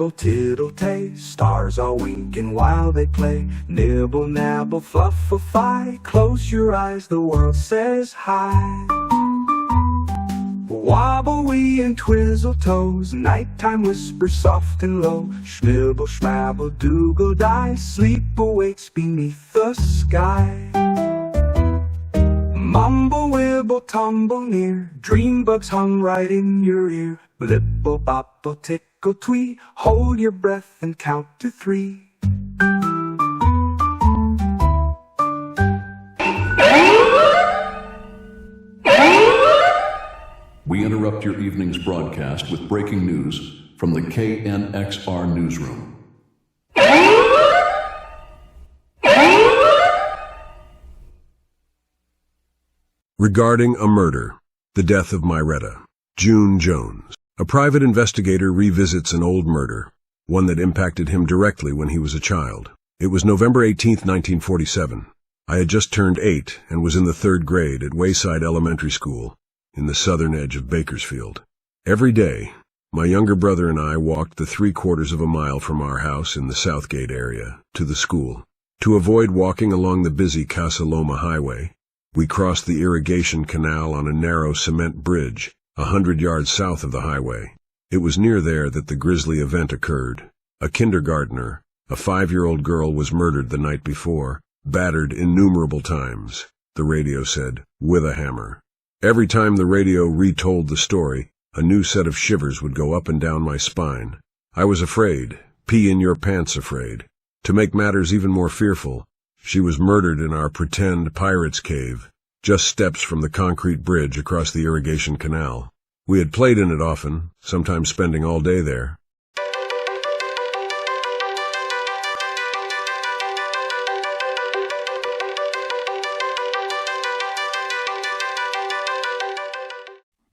nabble, tittle-tay, stars are winking while they play. Nibble, nabble, fluff-a-fi, close your eyes, the world says hi. Wobble wee and twizzle toes, nighttime whispers soft and low. Schmibble, schmabble, doogle die, sleep awaits beneath the sky. Mumble, wibble, tumble near, dream bugs hum right in your ear. Lipple, bopple, tickle, twee, hold your breath and count to 3. We interrupt your evening's broadcast with breaking news from the KNXR newsroom. Regarding a murder, the death of Myretta, June Jones. A private investigator revisits an old murder, one that impacted him directly when he was a child. It was November 18, 1947. I had just turned 8 and was in the 3rd grade at Wayside Elementary School in the southern edge of Bakersfield. Every day, my younger brother and I walked the 3/4 of a mile from our house in the Southgate area to the school. To avoid walking along the busy Casa Loma Highway, we crossed the irrigation canal on a narrow cement bridge 100 yards south of the highway. It was near there that the grisly event occurred. A kindergartner, a 5-year-old girl, was murdered the night before, battered innumerable times, the radio said, with a hammer. Every time the radio retold the story, a new set of shivers would go up and down my spine. I was afraid, pee in your pants afraid. To make matters even more fearful, she was murdered in our pretend pirate's cave, just steps from the concrete bridge across the irrigation canal. We had played in it often, sometimes spending all day there.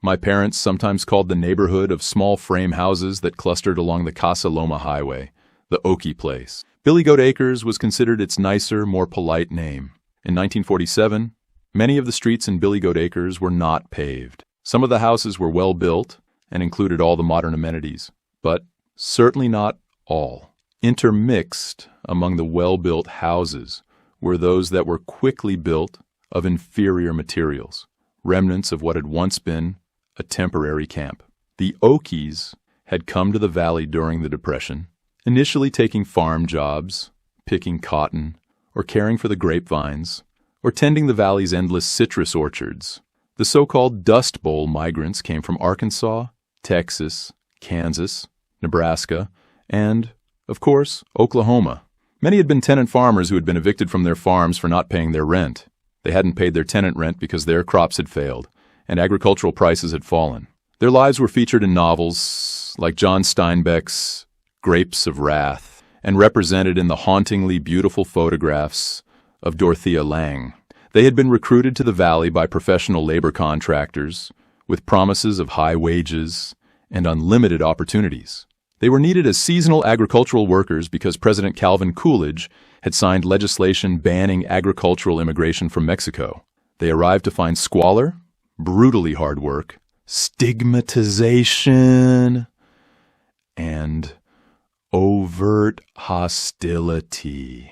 My parents sometimes called the neighborhood of small frame houses that clustered along the Casa Loma Highway the Okie Place. Billy Goat Acres was considered its nicer, more polite name. In 1947, many of the streets in Billy Goat Acres were not paved. Some of the houses were well built and included all the modern amenities, but certainly not all. Intermixed among the well-built houses were those that were quickly built of inferior materials, remnants of what had once been a temporary camp. The Okies had come to the valley during the Depression, initially taking farm jobs, picking cotton, or caring for the grapevines, or tending the valley's endless citrus orchards. The so-called Dust Bowl migrants came from Arkansas, Texas, Kansas, Nebraska, and, of course, Oklahoma. Many had been tenant farmers who had been evicted from their farms for not paying their rent. They hadn't paid their tenant rent because their crops had failed, and agricultural prices had fallen. Their lives were featured in novels like John Steinbeck's Grapes of Wrath, and represented in the hauntingly beautiful photographs of Dorothea Lange. They had been recruited to the valley by professional labor contractors with promises of high wages and unlimited opportunities. They were needed as seasonal agricultural workers because President Calvin Coolidge had signed legislation banning agricultural immigration from Mexico. They arrived to find squalor, brutally hard work, stigmatization, and overt hostility.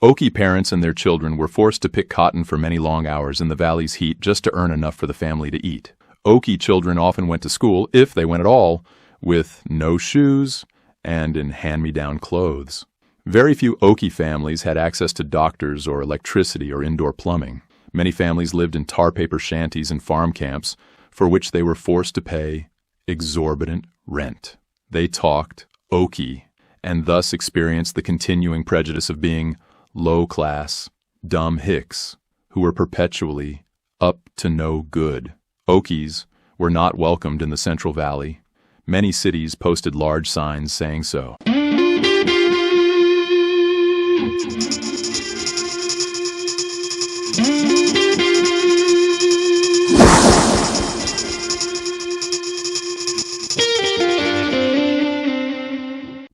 Okie parents and their children were forced to pick cotton for many long hours in the valley's heat just to earn enough for the family to eat. Okie children often went to school, if they went at all, with no shoes and in hand-me-down clothes. Very few Okie families had access to doctors or electricity or indoor plumbing. Many families lived in tar paper shanties and farm camps for which they were forced to pay exorbitant rent. They talked Okie and thus experienced the continuing prejudice of being low-class, dumb hicks who were perpetually up to no good. Okies were not welcomed in the Central Valley. Many cities posted large signs saying so.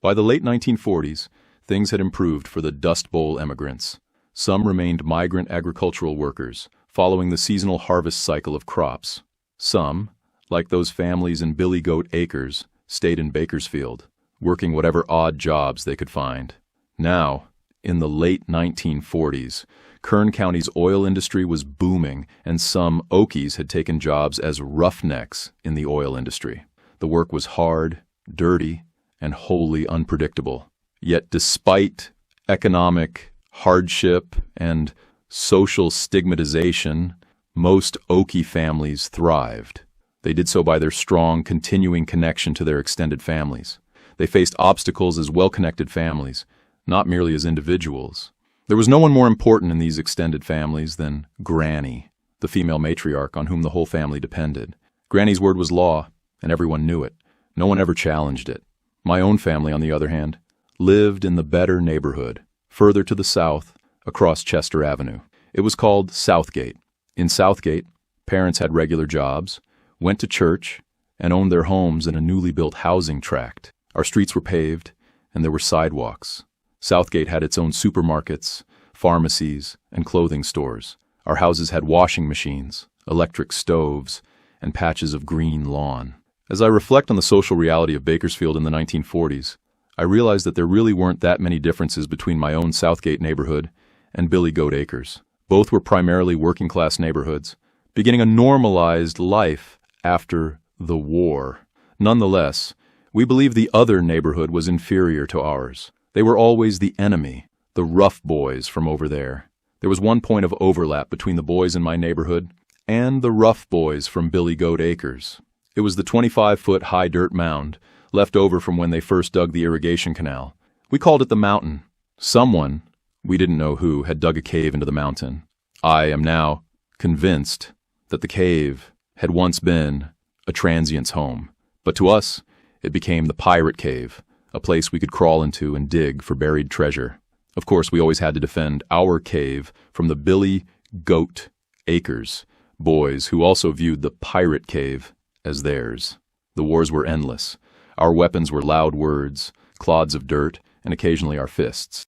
By the late 1940s, things had improved for the Dust Bowl emigrants. Some remained migrant agricultural workers, following the seasonal harvest cycle of crops. Some, like those families in Billy Goat Acres, stayed in Bakersfield, working whatever odd jobs they could find. Now, in the late 1940s, Kern County's oil industry was booming, and some Okies had taken jobs as roughnecks in the oil industry. The work was hard, dirty, and wholly unpredictable. Yet despite economic hardship and social stigmatization, most Okie families thrived. They did so by their strong, continuing connection to their extended families. They faced obstacles as well-connected families, not merely as individuals. There was no one more important in these extended families than Granny, the female matriarch on whom the whole family depended. Granny's word was law, and everyone knew it. No one ever challenged it. My own family, on the other hand, lived in the better neighborhood, further to the south, across Chester Avenue. It was called Southgate. In Southgate, parents had regular jobs, went to church, and owned their homes in a newly built housing tract. Our streets were paved, and there were sidewalks. Southgate had its own supermarkets, pharmacies, and clothing stores. Our houses had washing machines, electric stoves, and patches of green lawn. As I reflect on the social reality of Bakersfield in the 1940s, I realize that there really weren't that many differences between my own Southgate neighborhood and Billy Goat Acres. Both were primarily working-class neighborhoods, beginning a normalized life after the war. Nonetheless, we believe the other neighborhood was inferior to ours. They were always the enemy, the rough boys from over there. There was one point of overlap between the boys in my neighborhood and the rough boys from Billy Goat Acres. It was the 25-foot high dirt mound, left over from when they first dug the irrigation canal. We called it the mountain. Someone, we didn't know who, had dug a cave into the mountain. I am now convinced that the cave had once been a transient's home. But to us, it became the pirate cave, a place we could crawl into and dig for buried treasure. Of course, we always had to defend our cave from the Billy Goat Acres boys who also viewed the pirate cave as theirs. The wars were endless. Our weapons were loud words, clods of dirt, and occasionally our fists.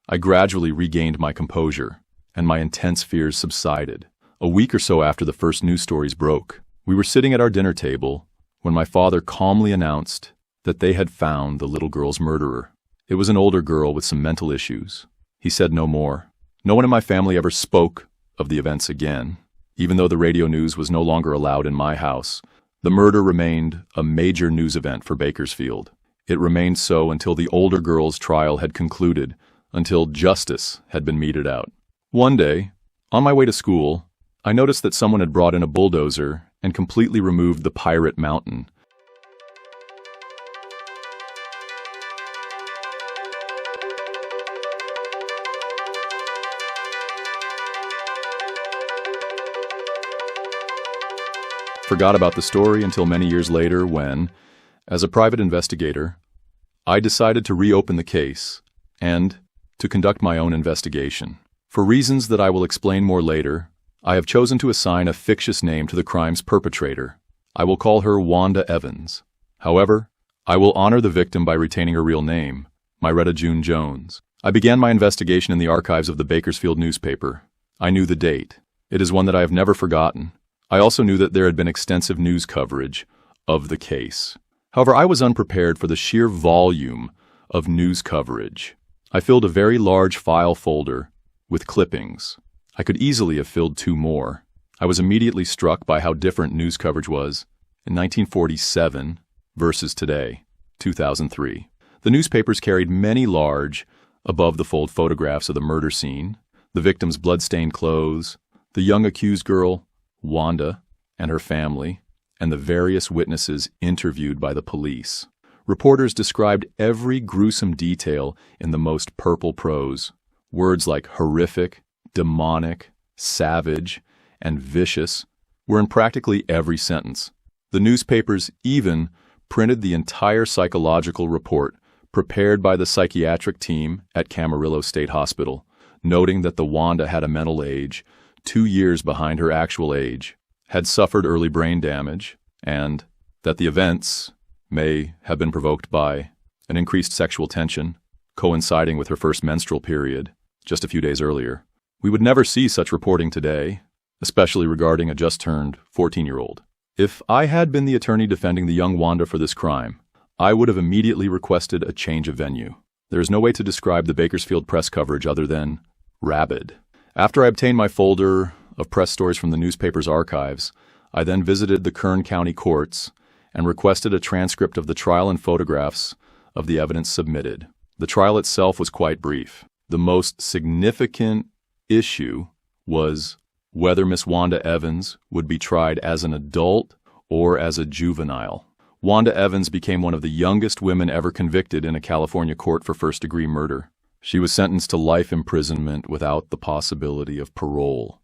I gradually regained my composure, and my intense fears subsided. A week or so after the first news stories broke, we were sitting at our dinner table when my father calmly announced that they had found the little girl's murderer. It was an older girl with some mental issues. He said no more. No one in my family ever spoke of the events again. Even though the radio news was no longer allowed in my house, the murder remained a major news event for Bakersfield. It remained so until the older girl's trial had concluded, until justice had been meted out. One day, on my way to school, I noticed that someone had brought in a bulldozer and completely removed the pirate mountain. Forgot about the story until many years later when, as a private investigator, I decided to reopen the case and to conduct my own investigation. For reasons that I will explain more later, I have chosen to assign a fictitious name to the crime's perpetrator. I will call her Wanda Evans. However, I will honor the victim by retaining her real name, Myretta June Jones. I began my investigation in the archives of the Bakersfield newspaper. I knew the date. It is one that I have never forgotten. I also knew that there had been extensive news coverage of the case. However, I was unprepared for the sheer volume of news coverage. I filled a very large file folder with clippings. I could easily have filled 2 more. I was immediately struck by how different news coverage was in 1947 versus today, 2003. The newspapers carried many large, above-the-fold photographs of the murder scene, the victim's blood-stained clothes, the young accused girl, Wanda, and her family, and the various witnesses interviewed by the police. Reporters described every gruesome detail in the most purple prose. Words like horrific, demonic, savage, and vicious were in practically every sentence. The newspapers even printed the entire psychological report prepared by the psychiatric team at Camarillo State Hospital, noting that the Wanda had a mental age 2 years behind her actual age, had suffered early brain damage, and that the events may have been provoked by an increased sexual tension coinciding with her first menstrual period just a few days earlier. We would never see such reporting today, especially regarding a just-turned 14-year-old. If I had been the attorney defending the young Wanda for this crime, I would have immediately requested a change of venue. There is no way to describe the Bakersfield press coverage other than rabid. After I obtained my folder of press stories from the newspaper's archives, I then visited the Kern County courts and requested a transcript of the trial and photographs of the evidence submitted. The trial itself was quite brief. The most significant issue was whether Miss Wanda Evans would be tried as an adult or as a juvenile. Wanda Evans became one of the youngest women ever convicted in a California court for first-degree murder. She was sentenced to life imprisonment without the possibility of parole.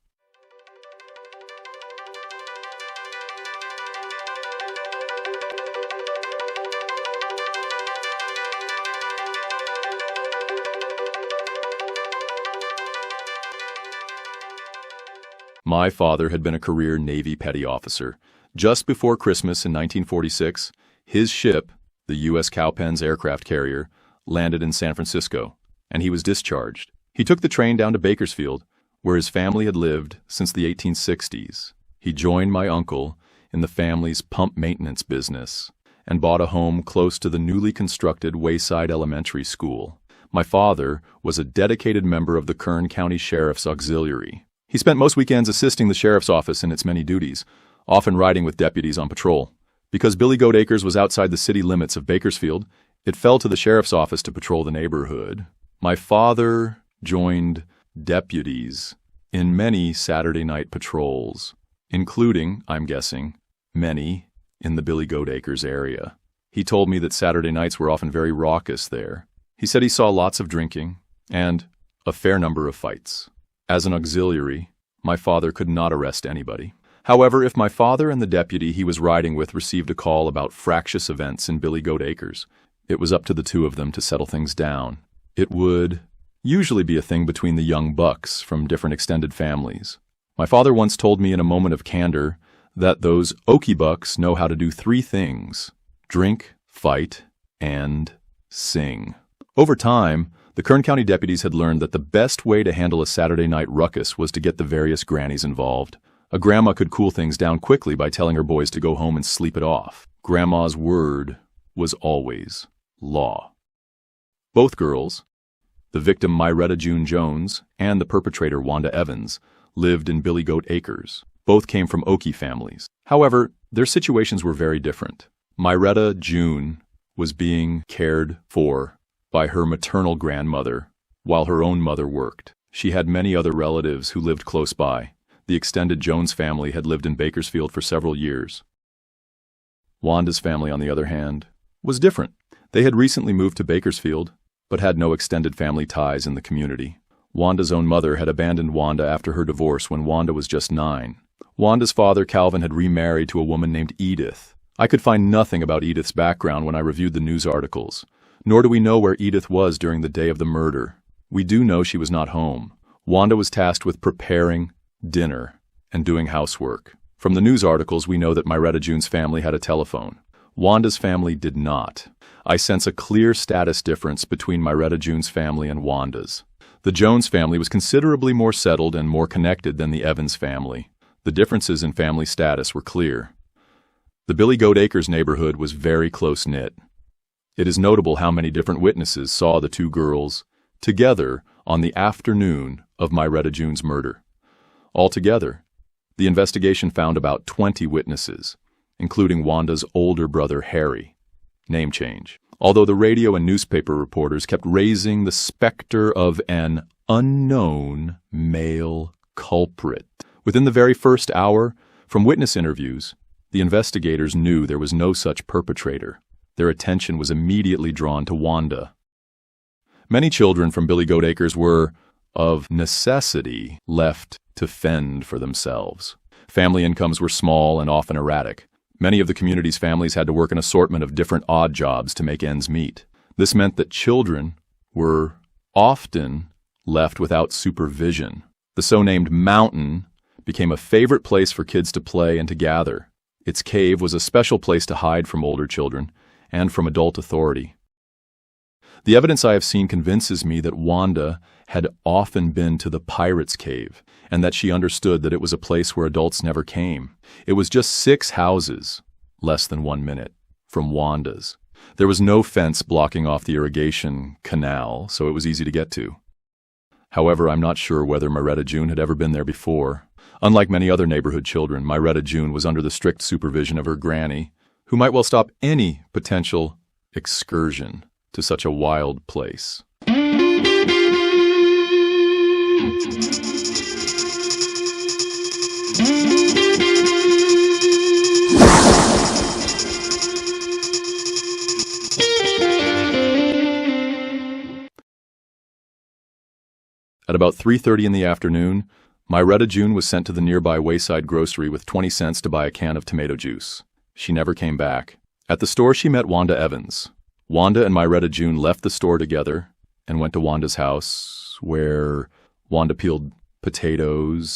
My father had been a career Navy petty officer. Just before Christmas in 1946, his ship, the U.S. Cowpens aircraft carrier, landed in San Francisco, and he was discharged. He took the train down to Bakersfield, where his family had lived since the 1860s. He joined my uncle in the family's pump maintenance business and bought a home close to the newly constructed Wayside Elementary School. My father was a dedicated member of the Kern County Sheriff's Auxiliary. He spent most weekends assisting the sheriff's office in its many duties, often riding with deputies on patrol. Because Billy Goat Acres was outside the city limits of Bakersfield, it fell to the sheriff's office to patrol the neighborhood. My father joined deputies in many Saturday night patrols, including, I'm guessing, many in the Billy Goat Acres area. He told me that Saturday nights were often very raucous there. He said he saw lots of drinking and a fair number of fights. As an auxiliary, my father could not arrest anybody. However, if my father and the deputy he was riding with received a call about fractious events in Billy Goat Acres, it was up to the two of them to settle things down. It would usually be a thing between the young bucks from different extended families. My father once told me in a moment of candor that those Okie bucks know how to do three things: drink, fight, and sing. Over time, the Kern County deputies had learned that the best way to handle a Saturday night ruckus was to get the various grannies involved. A grandma could cool things down quickly by telling her boys to go home and sleep it off. Grandma's word was always law. Both girls, the victim Myretta June Jones and the perpetrator Wanda Evans, lived in Billy Goat Acres. Both came from Okie families. However, their situations were very different. Myretta June was being cared for by her maternal grandmother, while her own mother worked. She had many other relatives who lived close by. The extended Jones family had lived in Bakersfield for several years. Wanda's family, on the other hand, was different. They had recently moved to Bakersfield, but had no extended family ties in the community. Wanda's own mother had abandoned Wanda after her divorce when Wanda was just 9. Wanda's father, Calvin, had remarried to a woman named Edith. I could find nothing about Edith's background when I reviewed the news articles. Nor do we know where Edith was during the day of the murder. We do know she was not home. Wanda was tasked with preparing dinner and doing housework. From the news articles, we know that Myretta June's family had a telephone. Wanda's family did not. I sense a clear status difference between Myretta June's family and Wanda's. The Jones family was considerably more settled and more connected than the Evans family. The differences in family status were clear. The Billy Goat Acres neighborhood was very close-knit. It is notable how many different witnesses saw the two girls together on the afternoon of Myretta June's murder. Altogether, the investigation found about 20 witnesses, including Wanda's older brother Harry. Name change. Although the radio and newspaper reporters kept raising the specter of an unknown male culprit. Within the very first hour, from witness interviews, the investigators knew there was no such perpetrator. Their attention was immediately drawn to Wanda. Many children from Billy Goat Acres were, of necessity, left to fend for themselves. Family incomes were small and often erratic. Many of the community's families had to work an assortment of different odd jobs to make ends meet. This meant that children were often left without supervision. The so-named mountain became a favorite place for kids to play and to gather. Its cave was a special place to hide from older children and from adult authority. The evidence I have seen convinces me that Wanda had often been to the Pirate's Cave, and that she understood that it was a place where adults never came. It was just 6 houses, less than 1 minute, from Wanda's. There was no fence blocking off the irrigation canal, so it was easy to get to. However, I'm not sure whether Moretta June had ever been there before. Unlike many other neighborhood children, Moretta June was under the strict supervision of her granny, who might well stop any potential excursion to such a wild place. At about 3:30 in the afternoon, Moretta June was sent to the nearby Wayside grocery with 20 cents to buy a can of tomato juice. She never came back. At the store, she met Wanda Evans. Wanda and Moretta June left the store together and went to Wanda's house, where Wanda peeled potatoes,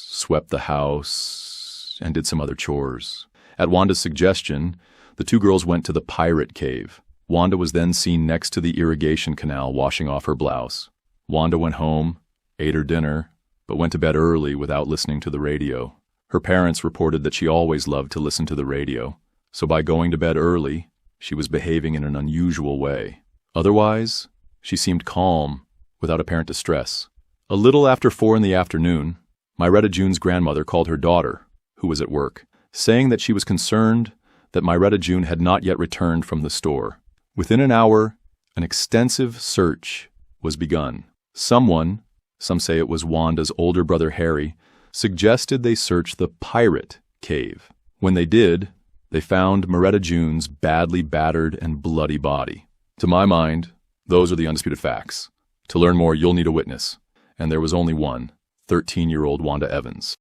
swept the house, and did some other chores. At Wanda's suggestion, the 2 girls went to the Pirate Cave. Wanda was then seen next to the irrigation canal washing off her blouse. Wanda went home, ate her dinner, but went to bed early without listening to the radio. Her parents reported that she always loved to listen to the radio, so by going to bed early, she was behaving in an unusual way. Otherwise, she seemed calm, without apparent distress. A little after 4 in the afternoon, Moretta June's grandmother called her daughter, who was at work, saying that she was concerned that Moretta June had not yet returned from the store. Within an hour, an extensive search was begun. Someone, some say it was Wanda's older brother Harry, suggested they search the Pirate Cave. When they did, they found Moretta June's badly battered and bloody body. To my mind, those are the undisputed facts. To learn more, you'll need a witness. And there was only one, 13-year-old Wanda Evans.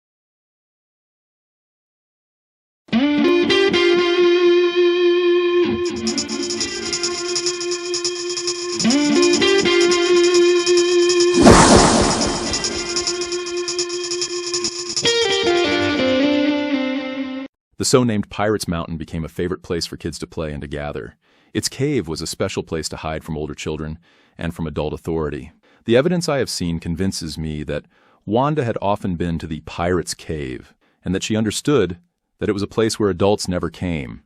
The so-named Pirates Mountain became a favorite place for kids to play and to gather. Its cave was a special place to hide from older children and from adult authority. The evidence I have seen convinces me that Wanda had often been to the Pirates' Cave, and that she understood that it was a place where adults never came,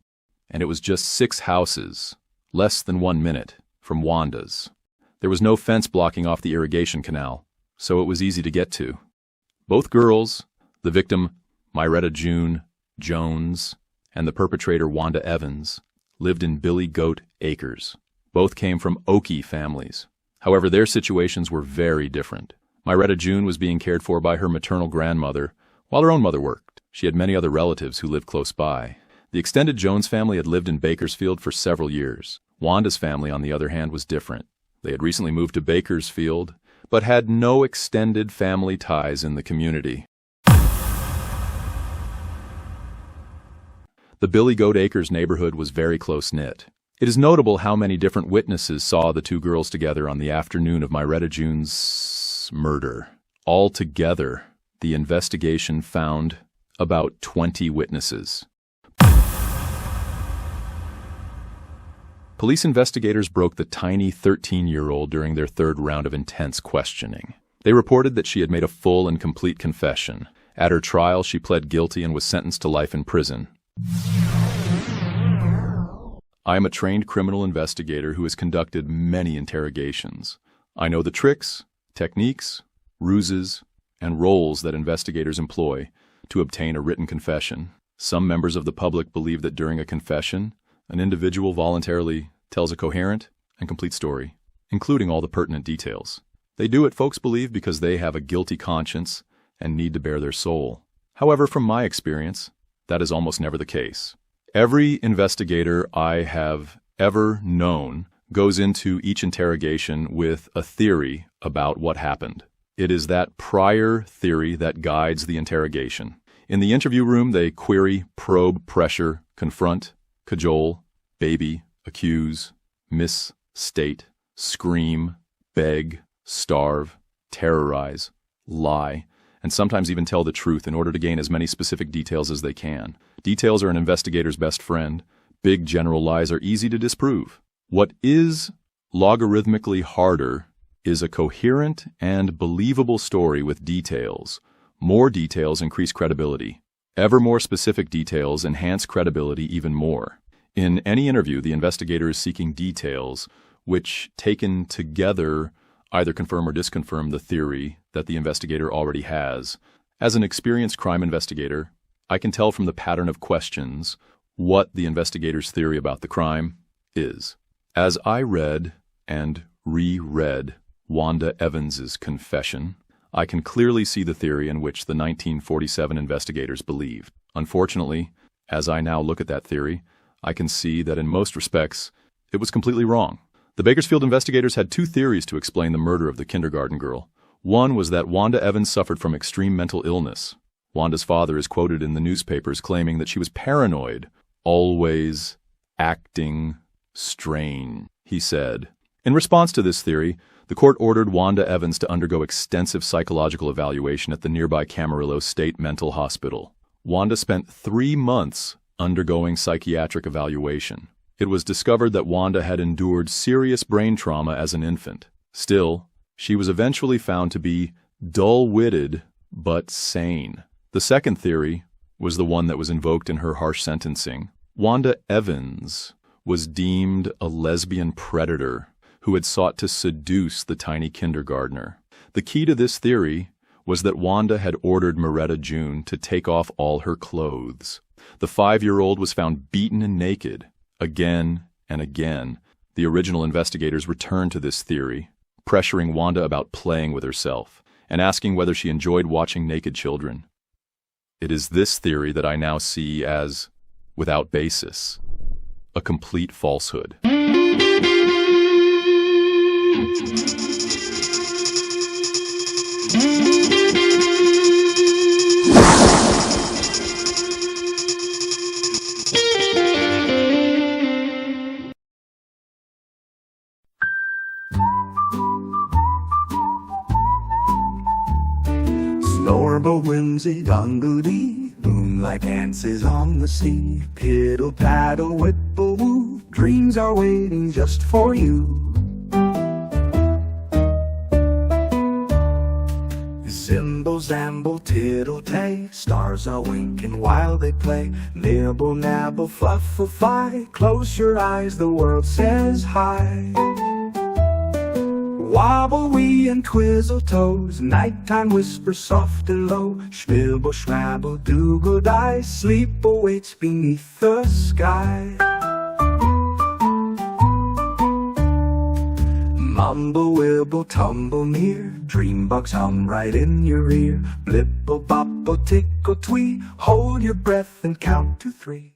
and it was just 6 houses, less than 1 minute, from Wanda's. There was no fence blocking off the irrigation canal, so it was easy to get to. Both girls, the victim Moretta June Jones and the perpetrator Wanda Evans, lived in Billy Goat Acres. Both came from Okie families. However, their situations were very different. Moretta June was being cared for by her maternal grandmother, while her own mother worked. She had many other relatives who lived close by. The extended Jones family had lived in Bakersfield for several years. Wanda's family, on the other hand, was different. They had recently moved to Bakersfield, but had no extended family ties in the community. The Billy Goat Acres neighborhood was very close-knit. It is notable how many different witnesses saw the 2 girls together on the afternoon of Moretta June's murder. Altogether, the investigation found about 20 witnesses. Police investigators broke the tiny 13-year-old during their 3rd round of intense questioning. They reported that she had made a full and complete confession. At her trial, she pled guilty and was sentenced to life in prison. I am a trained criminal investigator who has conducted many interrogations. I know the tricks, techniques, ruses, and roles that investigators employ to obtain a written confession. Some members of the public believe that during a confession, an individual voluntarily tells a coherent and complete story, including all the pertinent details. They do it, folks believe, because they have a guilty conscience and need to bare their soul. However, from my experience, that is almost never the case. Every investigator I have ever known goes into each interrogation with a theory about what happened. It is that prior theory that guides the interrogation. In the interview room, they query, probe, pressure, confront, cajole, baby, accuse, misstate, scream, beg, starve, terrorize, lie, and sometimes even tell the truth in order to gain as many specific details as they can. Details are an investigator's best friend. Big general lies are easy to disprove. What is Logarithmically harder is a coherent and believable story with details. More details increase credibility. Ever more specific details enhance credibility even more. In any interview, the investigator is seeking details which, taken together, either confirm or disconfirm the theory that the investigator already has. As an experienced crime investigator, I can tell from the pattern of questions what the investigator's theory about the crime is. As I read and reread Wanda Evans's confession, I can clearly see the theory in which the 1947 investigators believed. Unfortunately, as I now look at that theory, I can see that in most respects, it was completely wrong. The Bakersfield investigators had two theories to explain the murder of the kindergarten girl. One was that Wanda Evans suffered from extreme mental illness. Wanda's father is quoted in the newspapers claiming that she was paranoid, always acting strange, he said. In response to this theory, the court ordered Wanda Evans to undergo extensive psychological evaluation at the nearby Camarillo State Mental Hospital. Wanda spent 3 months undergoing psychiatric evaluation. It was discovered that Wanda had endured serious brain trauma as an infant. Still, she was eventually found to be dull-witted but sane. The second theory was the one that was invoked in her harsh sentencing. Wanda Evans was deemed a lesbian predator who had sought to seduce the tiny kindergartner. The key to this theory was that Wanda had ordered Moretta June to take off all her clothes. The 5-year-old was found beaten and naked. Again and again, the original investigators returned to this theory, pressuring Wanda about playing with herself and asking whether she enjoyed watching naked children. It is this theory that I now see as, without basis, a complete falsehood. Snorble, whimsy, dongle-dee, moonlight dances on the sea. Piddle, paddle, whipple, woo, dreams are waiting just for you. Zimble, zamble, tiddle-tay, stars are winking while they play. Nibble, nabble, fluffify, close your eyes, the world says hi. Wobble wee and twizzle toes, nighttime whisper soft and low. Schmibble, schmabble, doogle die, sleep awaits beneath the sky. Mumble, wibble, tumble near, dream bugs hum right in your ear. Blibble, bobble, tickle, twee, hold your breath and count to 3.